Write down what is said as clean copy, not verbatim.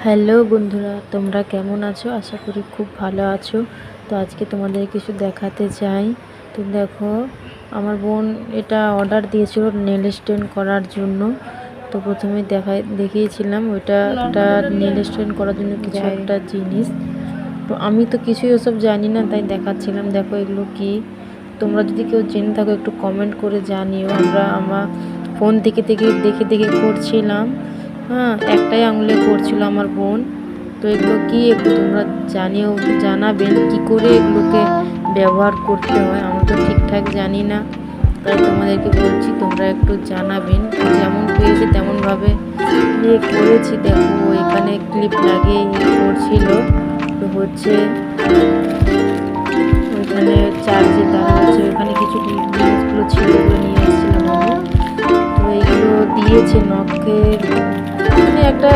Hello বন্ধুরা, তোমরা কেমন আছো? আশা করি খুব ভালো আছো। তো আজকে তোমাদের কিছু দেখাতে চাই। তো দেখো, আমার বোন এটা অর্ডার দিয়েছিল নেল স্টেন করার জন্য। তো প্রথমে দেখিয়েছিলাম ওইটা একটা নেল স্টেন করার জন্য কিছু একটা জিনিস। তো আমি তো কিছুই ওসব জানি না, তাই দেখাচ্ছিলাম। দেখো এগুলো কি, তোমরা যদি কেউ জেনে থাকো একটু কমেন্ট করে জানিও। আমার ফোন থেকে দেখে দেখে করছিলাম। হ্যাঁ, একটাই আঙুলে করছিল আমার বোন। তো এগুলো কি একটু তোমরা জানাবেন কি করে এগুলোকে ব্যবহার করতে হয়। আমরা তো ঠিকঠাক জানি না, তাই তোমাদেরকে বলছি তোমরা একটু জানাবেন। যেমন পেয়েছি তেমনভাবে করেছি। দেখো এখানে ক্লিপ লাগিয়ে করছিল। তো হচ্ছে ওইখানে চার্জে দেওয়া হচ্ছে, ওখানে কিছু জিনিসগুলো ছিল, ওগুলো নিয়ে এসেছিলাম আমি। তো এইগুলো দিয়েছে নখের, মানে একটা